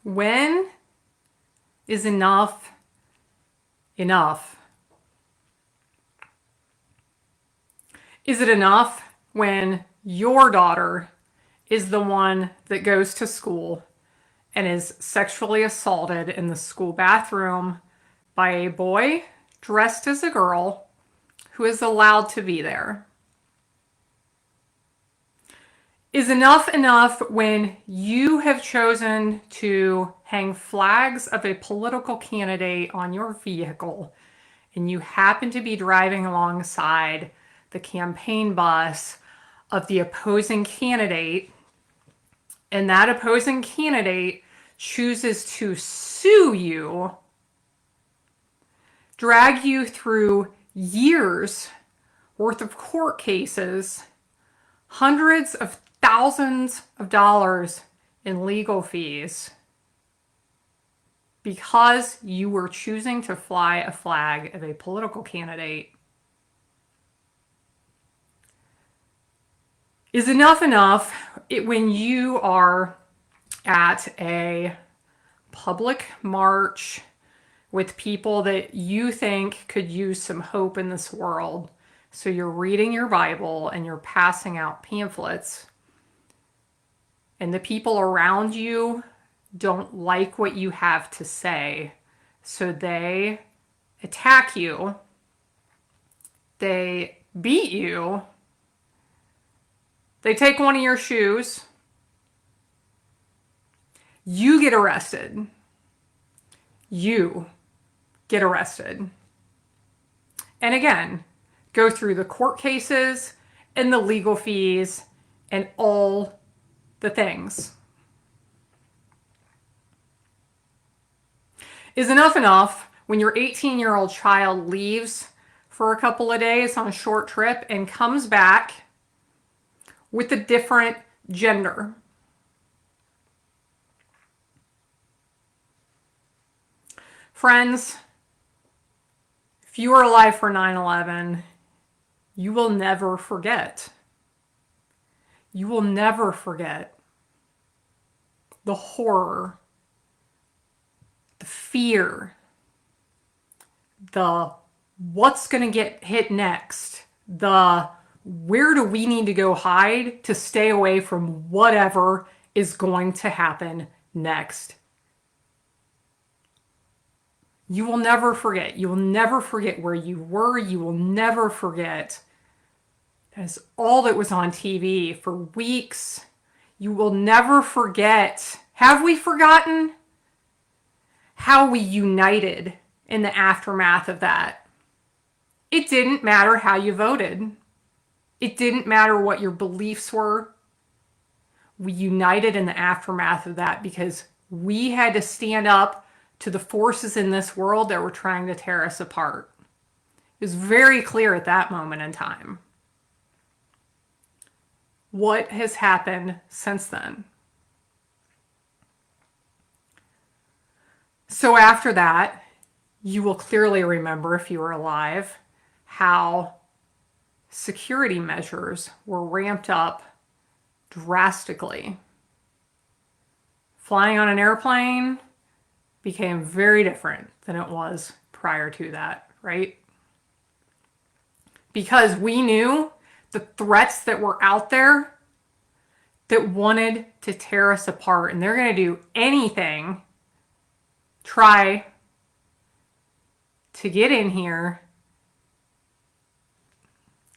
When is enough enough? Is it enough when your daughter is the one that goes to school and is sexually assaulted in the school bathroom by a boy dressed as a girl who is allowed to be there? Is enough when you have chosen to hang flags of a political candidate on your vehicle and you happen to be driving alongside the campaign bus of the opposing candidate, and that opposing candidate chooses to sue you, drag you through years worth of court cases, hundreds of thousands of dollars in legal fees because you were choosing to fly a flag of a political candidate? Is enough when you are at a public march with people that you think could use some hope in this world? So you're reading your Bible and you're passing out pamphlets, and the people around you don't like what you have to say, so they attack you, they beat you, they take one of your shoes, you get arrested. You get arrested. And again, go through the court cases and the legal fees and all the things. Is enough when your 18-year-old child leaves for a couple of days on a short trip and comes back with a different gender? Friends, if you were alive for 9/11, you will never forget. You will never forget the horror, the fear, the what's going to get hit next, the where do we need to go hide to stay away from whatever is going to happen next. You will never forget. You will never forget where you were. You will never forget. That's all that was on TV for weeks. You will never forget. Have we forgotten how we united in the aftermath of that? It didn't matter how you voted. It didn't matter what your beliefs were. We united in the aftermath of that because we had to stand up to the forces in this world that were trying to tear us apart. It was very clear at that moment in time. What has happened since then? So after that, you will clearly remember, if you were alive, how security measures were ramped up drastically. Flying on an airplane became very different than it was prior to that, right? Because we knew the threats that were out there that wanted to tear us apart, and they're going to do anything, try to get in here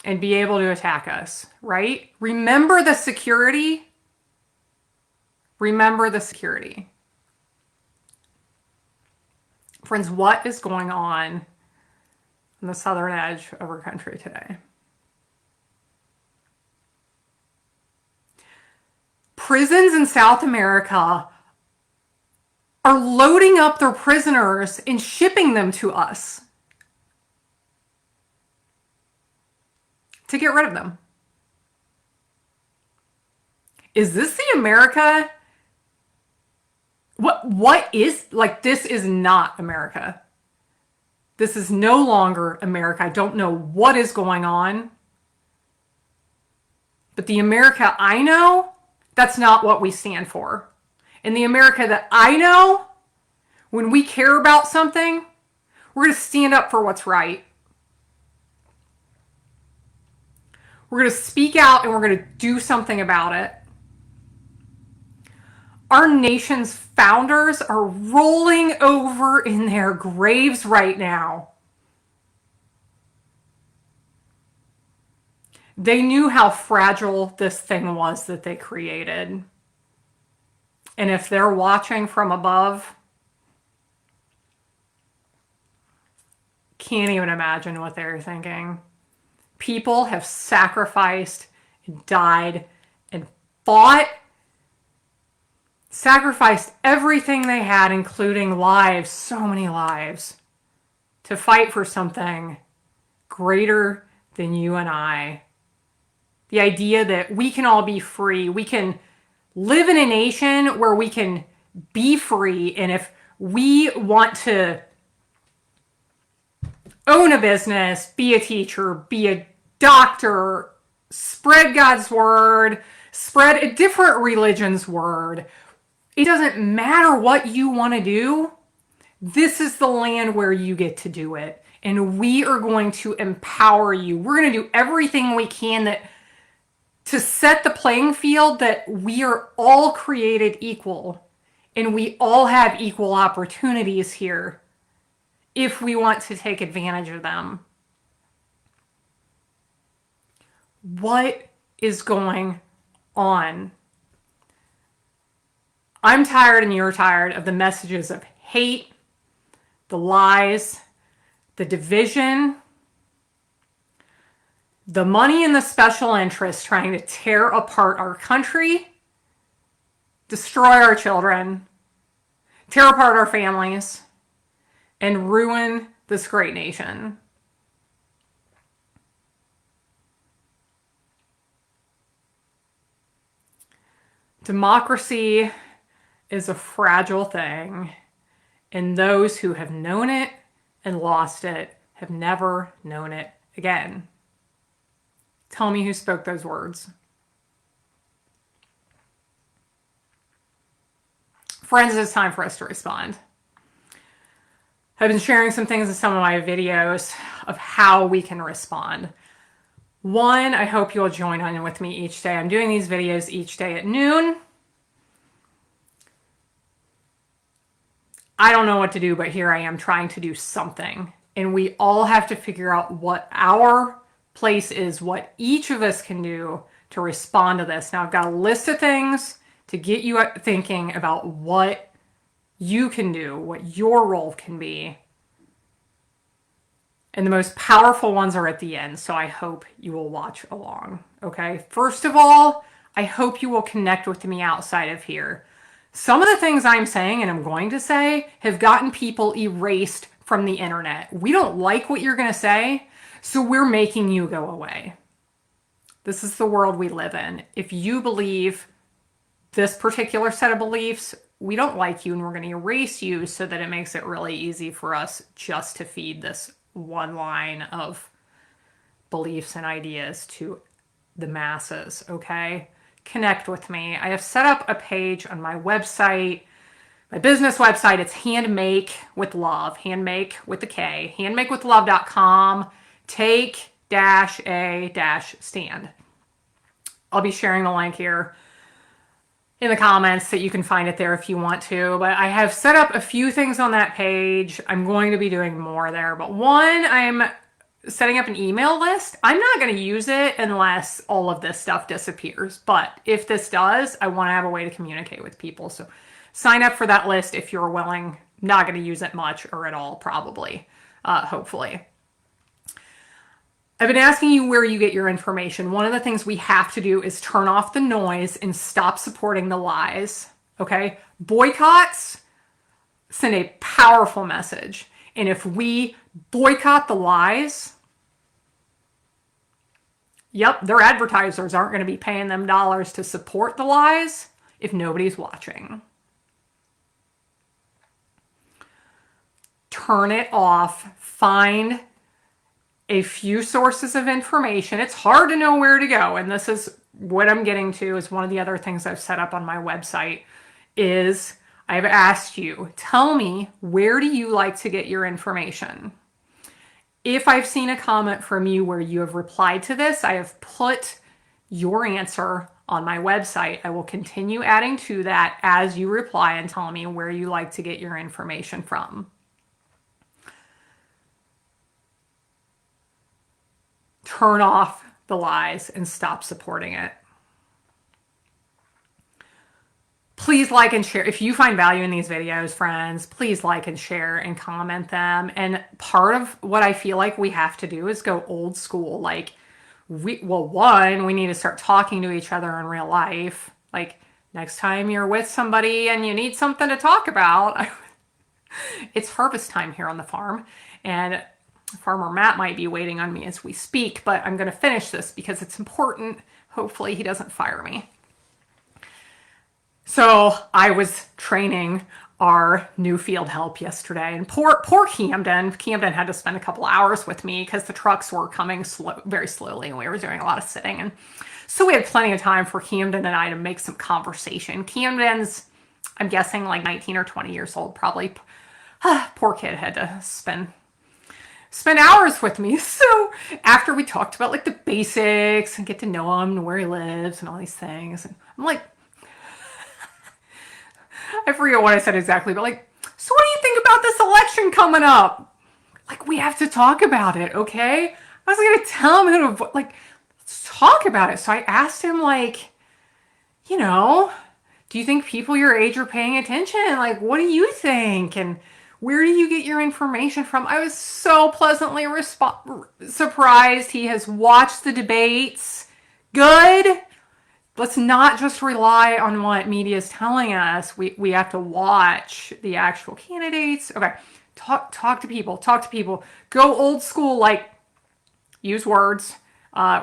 and be able to attack us, right? Remember the security. Remember the security. Friends, what is going on the southern edge of our country today? Prisons in South America are loading up their prisoners and shipping them to us to get rid of them. Is this the America? What is, like, this is not America. This is no longer America. I don't know what is going on. But the America I know, that's not what we stand for. In the America that I know, when we care about something, we're going to stand up for what's right. We're going to speak out and we're going to do something about it. Our nation's founders are rolling over in their graves right now. They knew how fragile this thing was that they created. And if they're watching from above, can't even imagine what they're thinking. People have sacrificed and died and fought, sacrificed everything they had, including lives, so many lives, to fight for something greater than you and I. The idea that we can all be free, we can live in a nation where we can be free, and if we want to own a business, be a teacher, be a doctor, spread God's word, spread a different religion's word, it doesn't matter what you want to do. This is the land where you get to do it. And we are going to empower you. We're going to do everything we can to set the playing field that we are all created equal and we all have equal opportunities here if we want to take advantage of them. What is going on? I'm tired and you're tired of the messages of hate, the lies, the division, the money and the special interests trying to tear apart our country, destroy our children, tear apart our families, and ruin this great nation. Democracy is a fragile thing, and those who have known it and lost it have never known it again. Tell me who spoke those words. Friends, it's time for us to respond. I've been sharing some things in some of my videos of how we can respond. One, I hope you'll join on with me each day. I'm doing these videos each day at noon. I don't know what to do, but here I am trying to do something. And we all have to figure out what our place is, what each of us can do to respond to this. Now, I've got a list of things to get you thinking about what you can do, what your role can be. And the most powerful ones are at the end, so I hope you will watch along, okay? First of all, I hope you will connect with me outside of here. Some of the things I'm saying and I'm going to say have gotten people erased from the internet. We don't like what you're going to say, so we're making you go away. This is the world we live in. If you believe this particular set of beliefs, we don't like you and we're going to erase you so that it makes it really easy for us just to feed this one line of beliefs and ideas to the masses, okay? Connect with me. I have set up a page on my website, my business website. It's Handmake with Love, Handmake with the K, handmakewithlove.com, take-a-stand. I'll be sharing the link here in the comments that you can find it there if you want to. But I have set up a few things on that page. I'm going to be doing more there. But one, I'm setting up an email list. I'm not going to use it unless all of this stuff disappears. But if this does, I want to have a way to communicate with people. So sign up for that list if you're willing. Not going to use it much or at all, probably, hopefully. I've been asking you where you get your information. One of the things we have to do is turn off the noise and stop supporting the lies, okay? Boycotts send a powerful message. And if we boycott the lies, yep, their advertisers aren't going to be paying them dollars to support the lies if nobody's watching. Turn it off. Find a few sources of information. It's hard to know where to go. And this is what I'm getting to is one of the other things I've set up on my website is I've asked you, tell me, where do you like to get your information? If I've seen a comment from you where you have replied to this, I have put your answer on my website. I will continue adding to that as you reply and tell me where you like to get your information from. Turn off the lies and stop supporting it. Please like and share. If you find value in these videos, friends, please like and share and comment them. And part of what I feel like we have to do is go old school. Like, one, we need to start talking to each other in real life. Like, next time you're with somebody and you need something to talk about, it's harvest time here on the farm. And Farmer Matt might be waiting on me as we speak, but I'm going to finish this because it's important. Hopefully he doesn't fire me. So I was training our new field help yesterday, and poor Camden had to spend a couple hours with me because the trucks were coming very slowly and we were doing a lot of sitting. And so we had plenty of time for Camden and I to make some conversation. Camden's, I'm guessing, like 19 or 20 years old, probably. Poor kid had to spend hours with me. So after we talked about like the basics and get to know him and where he lives and all these things, and I'm like, I forget what I said exactly, but like, so what do you think about this election coming up? Like, we have to talk about it, okay? I was going to tell him who to vote. Like, let's talk about it. So I asked him, like, do you think people your age are paying attention? Like, what do you think? And where do you get your information from? I was so pleasantly surprised. He has watched the debates. Good. Let's not just rely on what media is telling us. We have to watch the actual candidates. Okay, talk to people. Go old school, like, use words.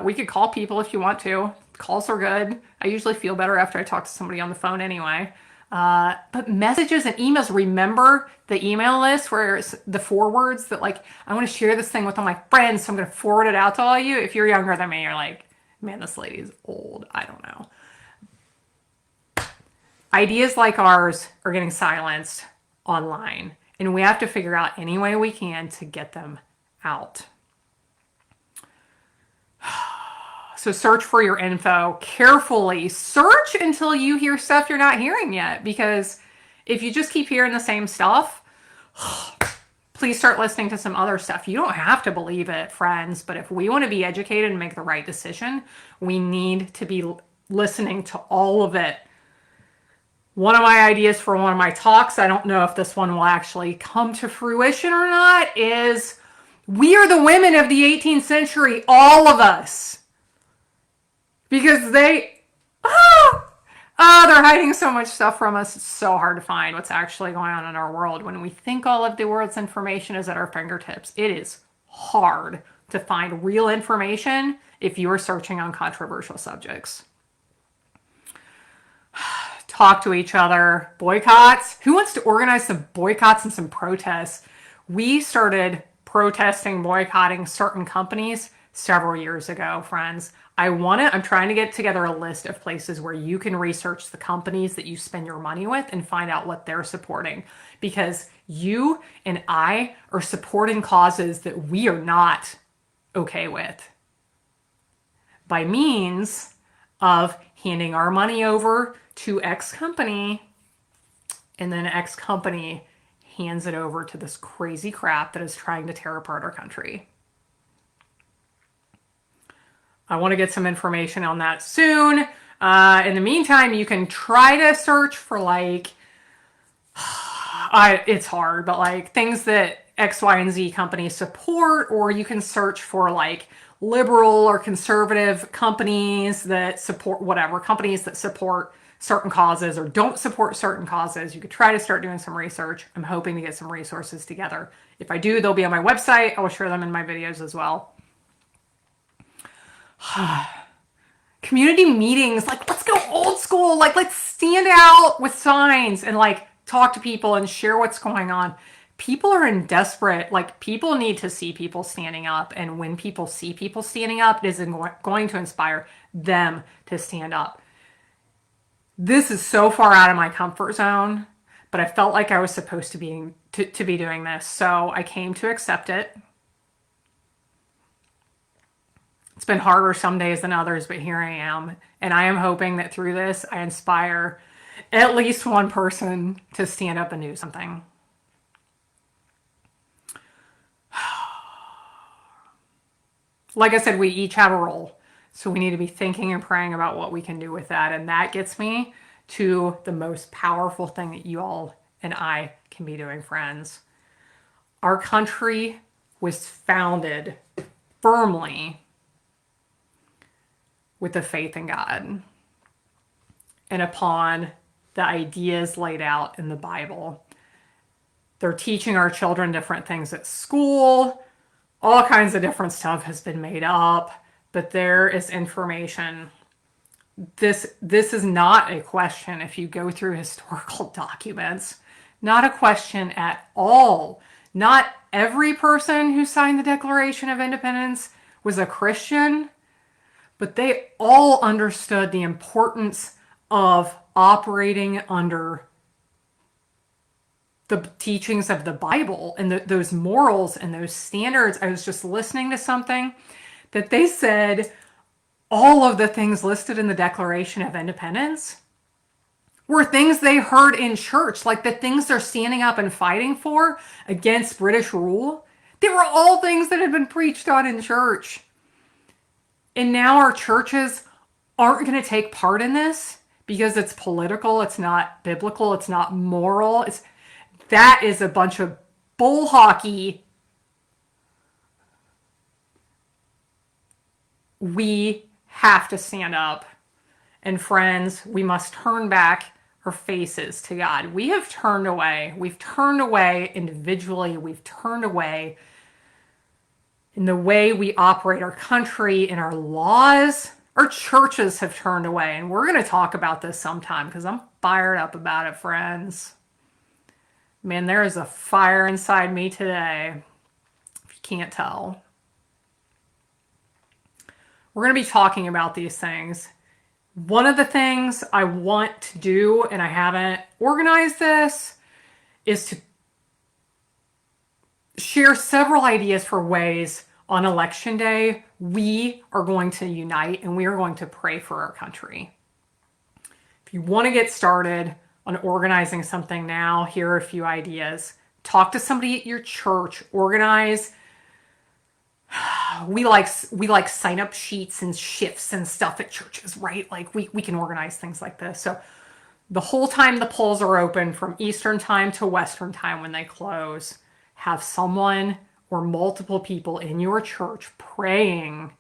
We could call people if you want to. Calls are good. I usually feel better after I talk to somebody on the phone anyway. But messages and emails, remember the email list where it's the forwards that, like, I want to share this thing with all my friends, so I'm going to forward it out to all you. If you're younger than me, you're like, man, this lady is old. I don't know. Ideas like ours are getting silenced online, and we have to figure out any way we can to get them out. So search for your info carefully. Search until you hear stuff you're not hearing yet, because if you just keep hearing the same stuff, please start listening to some other stuff. You don't have to believe it, friends, but if we want to be educated and make the right decision, we need to be listening to all of it. One of my ideas for one of my talks, I don't know if this one will actually come to fruition or not, is we are the women of the 18th century, all of us. Because they're hiding so much stuff from us. It's so hard to find what's actually going on in our world. When we think all of the world's information is at our fingertips, it is hard to find real information if you are searching on controversial subjects. Talk to each other. Boycotts. Who wants to organize some boycotts and some protests? We started protesting, boycotting certain companies several years ago, friends. I'm trying to get together a list of places where you can research the companies that you spend your money with and find out what they're supporting. Because you and I are supporting causes that we are not okay with, by means of handing our money over to X company, and then X company hands it over to this crazy crap that is trying to tear apart our country. I want to get some information on that soon. In the meantime, you can try to search for, like, it's hard, but like things that X, Y, and Z companies support, or you can search for like liberal or conservative companies that support whatever, companies that support certain causes or don't support certain causes. You could try to start doing some research. I'm hoping to get some resources together. If I do, they'll be on my website. I will share them in my videos as well. Community meetings, like, let's go old school. Like, let's stand out with signs and like talk to people and share what's going on. People are in desperate, like, people need to see people standing up. And when people see people standing up, it is going to inspire them to stand up. This is so far out of my comfort zone, but I felt like I was supposed to be doing this, so I came to accept it. It's been harder some days than others, but here I am. And I am hoping that through this, I inspire at least one person to stand up and do something. Like I said, we each have a role. So we need to be thinking and praying about what we can do with that. And that gets me to the most powerful thing that you all and I can be doing, friends. Our country was founded firmly with the faith in God and upon the ideas laid out in the Bible. They're teaching our children different things at school. All kinds of different stuff has been made up, but there is information. This is not a question if you go through historical documents. Not a question at all. Not every person who signed the Declaration of Independence was a Christian, but they all understood the importance of operating under the teachings of the Bible and those morals and those standards. I was just listening to something that they said all of the things listed in the Declaration of Independence were things they heard in church, like the things they're standing up and fighting for against British rule. They were all things that had been preached on in church. And now our churches aren't going to take part in this because it's political, it's not biblical, it's not moral. That is a bunch of bull hockey. We have to stand up. And friends, we must turn back our faces to God. We have turned away. We've turned away individually. We've turned away in the way we operate our country, in our laws. Our churches have turned away. And we're going to talk about this sometime because I'm fired up about it, friends. Man, there is a fire inside me today, if you can't tell. We're going to be talking about these things. One of the things I want to do, and I haven't organized this, is to share several ideas for ways on Election Day we are going to unite and we are going to pray for our country. If you want to get started on organizing something now, here are a few ideas. Talk to somebody at your church. Organize. We like sign up sheets and shifts and stuff at churches, right? Like we can organize things like this. So the whole time the polls are open from Eastern time to Western time when they close, have someone or multiple people in your church praying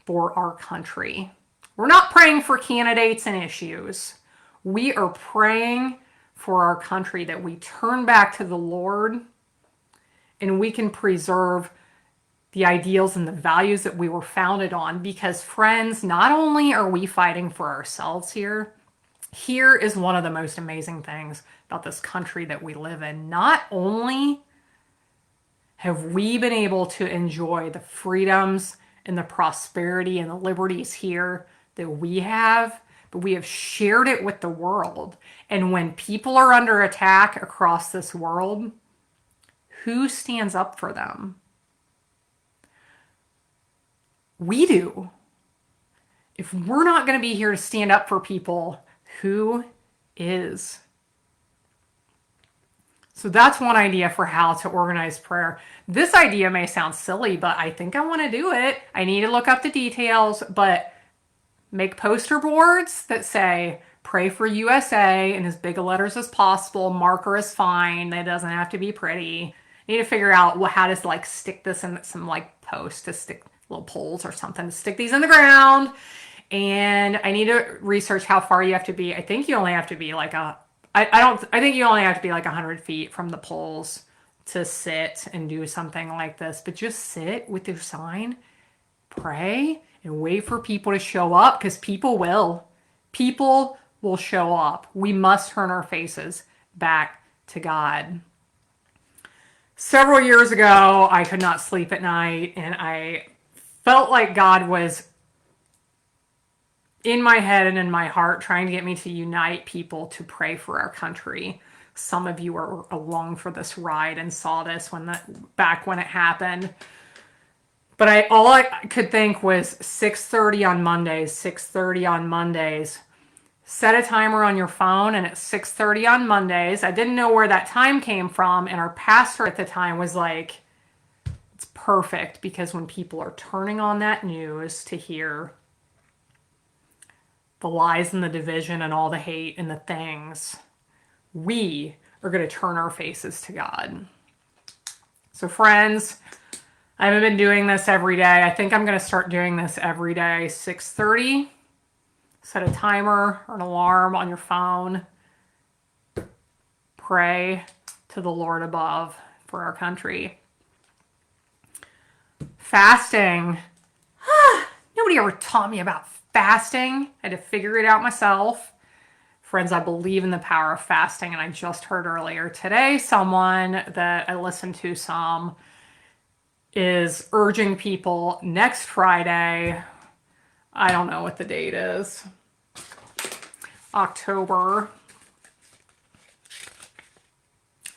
for our country. We're not praying for candidates and issues. We are praying for our country, that we turn back to the Lord and we can preserve the ideals and the values that we were founded on. Because friends, not only are we fighting for ourselves here is one of the most amazing things about this country that we live in. Not only have we been able to enjoy the freedoms and the prosperity and the liberties here that we have, but we have shared it with the world. And when people are under attack across this world, who stands up for them? We do. If we're not going to be here to stand up for people, who is? So that's one idea for how to organize prayer. This idea may sound silly, but I think I want to do it. I need to look up the details, but make poster boards that say, pray for USA in as big a letters as possible. Marker is fine. That doesn't have to be pretty. I need to figure out how to stick this in some posts to stick little poles or something to stick these in the ground. And I need to research how far you have to be. I think you only have to be I think you only have to be 100 feet from the poles to sit and do something like this. But just sit with your sign, pray, and wait for people to show up, because people will. People will show up. We must turn our faces back to God. Several years ago, I could not sleep at night, and I felt like God was in my head and in my heart trying to get me to unite people to pray for our country. Some of you are along for this ride and saw this back when it happened. But all I could think was 6:30 on Mondays, 6:30 on Mondays. Set a timer on your phone, and at 6:30 on Mondays, I didn't know where that time came from, and our pastor at the time was like, it's perfect because when people are turning on that news to hear the lies and the division and all the hate and the things, we are going to turn our faces to God. So friends, I haven't been doing this every day. I think I'm going to start doing this every day. 6:30. Set a timer or an alarm on your phone. Pray to the Lord above for our country. Fasting. Nobody ever taught me about fasting. I had to figure it out myself. Friends, I believe in the power of fasting, and I just heard earlier today someone that I listened to is urging people next Friday. I don't know what the date is. October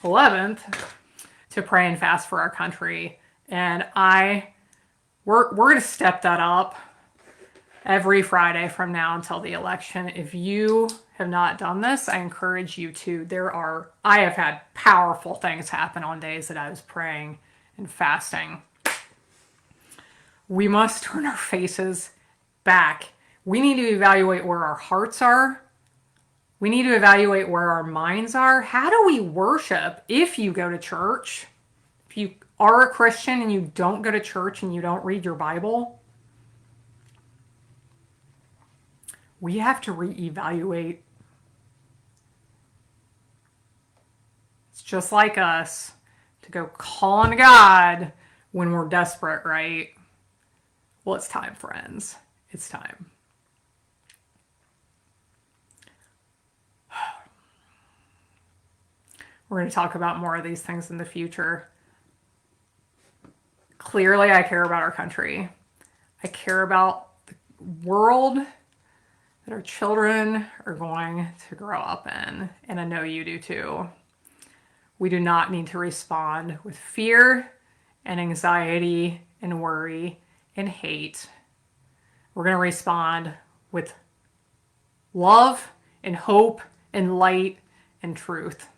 11th to pray and fast for our country. And we're going to step that up every Friday from now until the election. If you have not done this, I encourage you to. I have had powerful things happen on days that I was praying and fasting. We must turn our faces back. We need to evaluate where our hearts are. We need to evaluate where our minds are. How do we worship if you go to church? If you are a Christian and you don't go to church and you don't read your Bible, we have to reevaluate. It's just like us to go call on God when we're desperate, right? Well, it's time, friends. It's time. We're going to talk about more of these things in the future. Clearly, I care about our country. I care about the world that our children are going to grow up in, and I know you do too. We do not need to respond with fear and anxiety and worry and hate. We're going to respond with love and hope and light and truth.